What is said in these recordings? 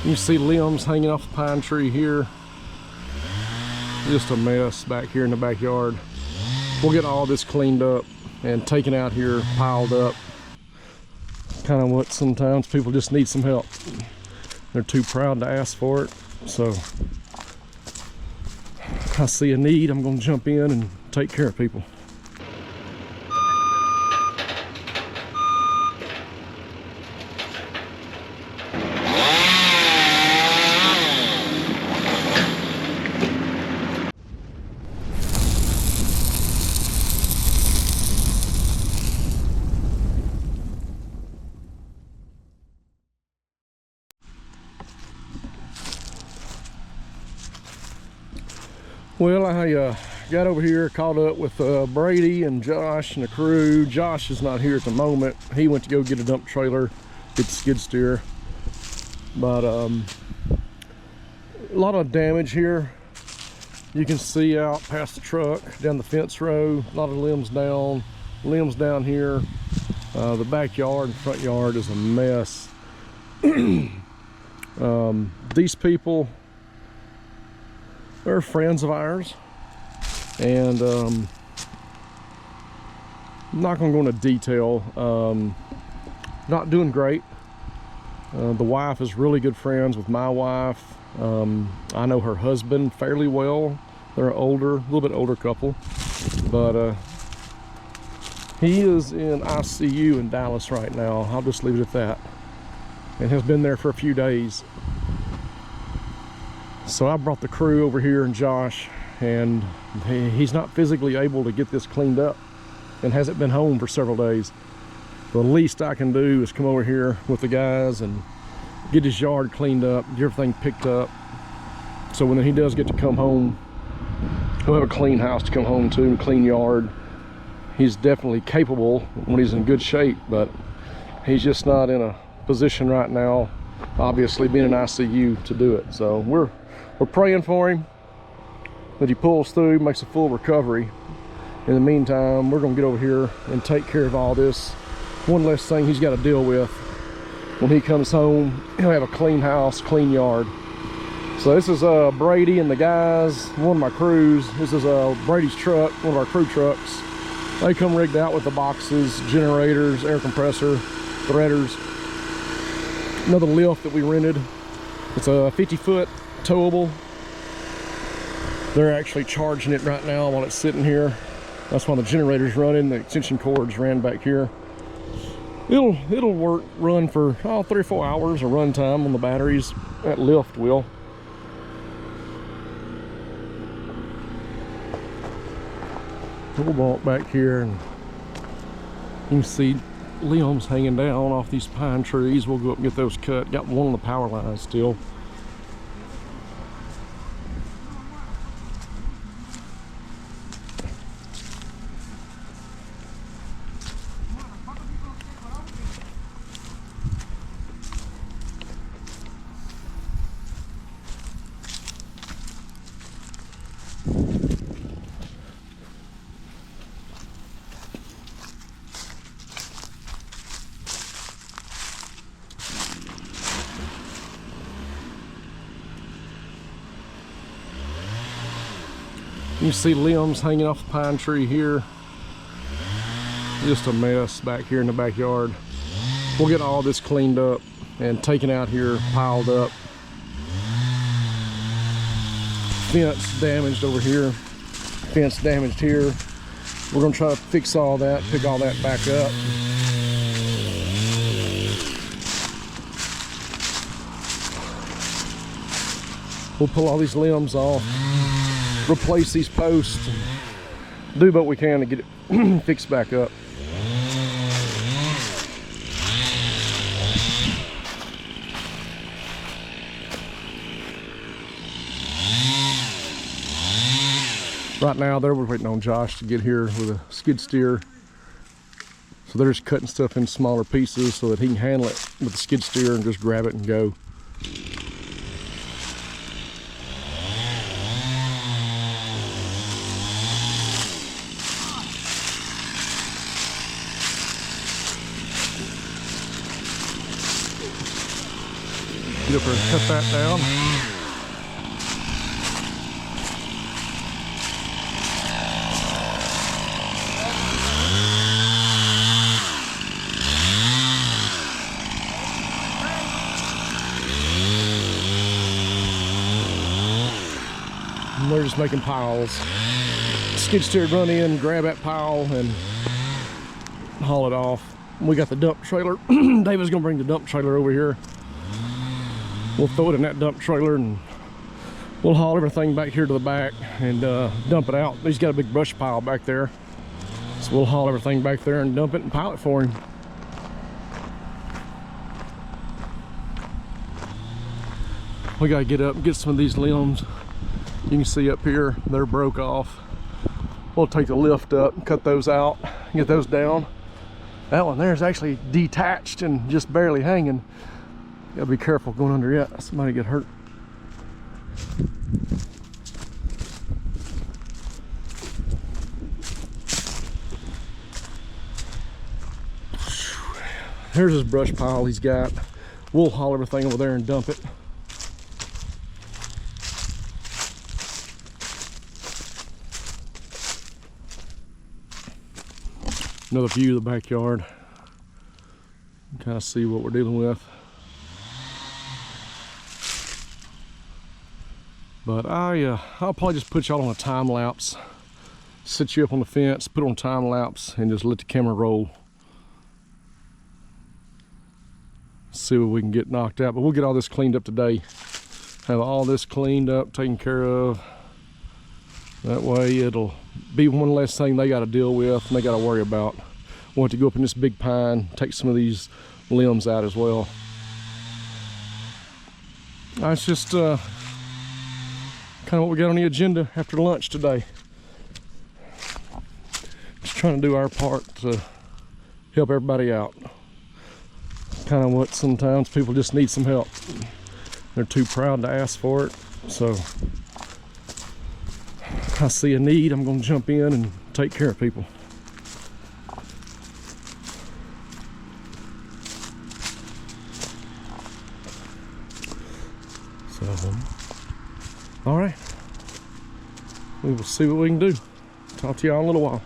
You see limbs hanging off the pine tree here. Just a mess back here in the backyard. We'll get all this cleaned up and taken out here, piled up. Kind of what sometimes people just need some help. They're too proud to ask for it. So I see a need, I'm gonna jump in and take care of people. Well, I got over here, caught up with Brady and Josh and the crew. Josh is not here at the moment. He went to go get a dump trailer, get the skid steer. But a lot of damage here. You can see out past the truck, down the fence row, a lot of limbs down here. The backyard and front yard is a mess. These people, they're friends of ours, and I'm not going to go into detail. Not doing great. The wife is really good friends with my wife. I know her husband fairly well. They're a little bit older couple, but he is in ICU in Dallas right now. I'll just leave it at that, and has been there for a few days. So I brought the crew over here and Josh, and he's not physically able to get this cleaned up and hasn't been home for several days. The least I can do is come over here with the guys and get his yard cleaned up, get everything picked up. So when he does get to come home, he'll have a clean house to come home to, and a clean yard. He's definitely capable when he's in good shape, but he's just not in a position right now, obviously being in ICU, to do it. So we're praying for him that he pulls through, makes a full recovery. In the meantime, we're gonna get over here and take care of all this. One less thing he's got to deal with. When he comes home, he'll have a clean house, clean yard. So this is Brady and the guys, one of my crews. This is Brady's truck, one of our crew trucks. They come rigged out with the boxes, generators, air compressor, threaders. Another lift that we rented. It's a 50-foot towable. They're actually charging it right now while it's sitting here. That's why the generator's running. The extension cords ran back here. It'll run for 3 or 4 hours of run time on the batteries. That lift will. We'll walk back here, and you can see limbs hanging down off these pine trees. We'll go up and get those cut. Got one on the power line still. You see limbs hanging off the pine tree here. Just a mess back here in the backyard. We'll get all this cleaned up and taken out here, piled up. Fence damaged over here. Fence damaged here. We're gonna try to fix all that, pick all that back up. We'll pull all these limbs off, replace these posts, and do what we can to get it fixed back up. Right now we're waiting on Josh to get here with a skid steer. So they're just cutting stuff in smaller pieces so that he can handle it with the skid steer and just grab it and go. Get up there and cut that down. And they're just making piles. Skid steer run in, grab that pile, and haul it off. We got the dump trailer. David's gonna bring the dump trailer over here. We'll throw it in that dump trailer and we'll haul everything back here to the back and dump it out. He's got a big brush pile back there. So we'll haul everything back there and dump it and pile it for him. We gotta get up and get some of these limbs. You can see up here, they're broke off. We'll take the lift up and cut those out, get those down. That one there is actually detached and just barely hanging. Gotta be careful going under it. Somebody get hurt. Here's his brush pile he's got. We'll haul everything over there and dump it. Another view of the backyard. Kind of see what we're dealing with. But I'll probably just put y'all on a time lapse. Set you up on the fence, put it on time lapse, and just let the camera roll. See what we can get knocked out. But we'll get all this cleaned up today. Have all this cleaned up, taken care of. That way it'll be one less thing they got to deal with and they got to worry about. Want to go up in this big pine, take some of these limbs out as well. That's just kind of what we got on the agenda after lunch today. Just trying to do our part to help everybody out. Kind of what sometimes people just need some help. They're too proud to ask for it. So I see a need, I'm going to jump in and take care of people. So, all right, we will see what we can do. Talk to y'all in a little while.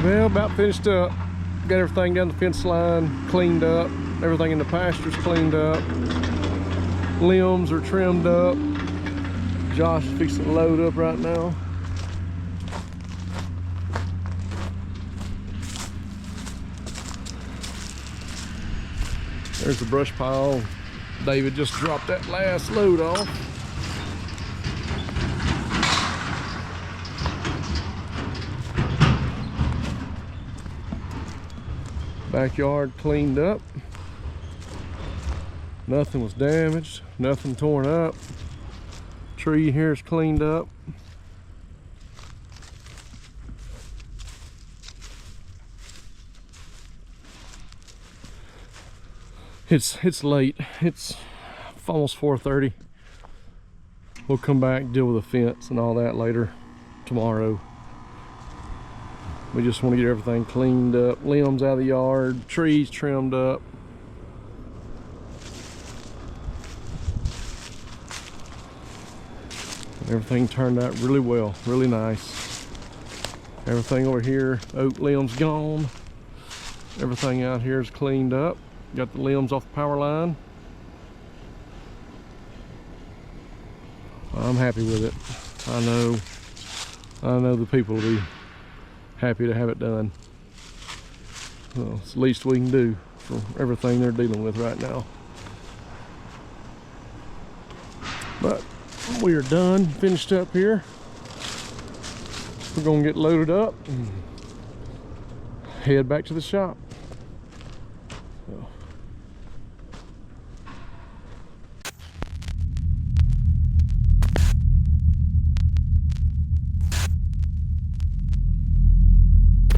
Well, about finished up. Got everything down the fence line cleaned up. Everything in the pasture's cleaned up. Limbs are trimmed up. Josh is fixing to load up right now. There's the brush pile. David just dropped that last load off. Backyard cleaned up. Nothing was damaged, nothing torn up. Tree here is cleaned up. It's late. It's almost 4:30. We'll come back, deal with the fence and all that later tomorrow. We just want to get everything cleaned up, limbs out of the yard, trees trimmed up. Everything turned out really well, really nice. Everything over here, oak limbs gone. Everything out here is cleaned up. Got the limbs off the power line. I'm happy with it. I know the people will be happy to have it done. Well, it's the least we can do for everything they're dealing with right now. But we are done, finished up here. We're gonna get loaded up and head back to the shop. So.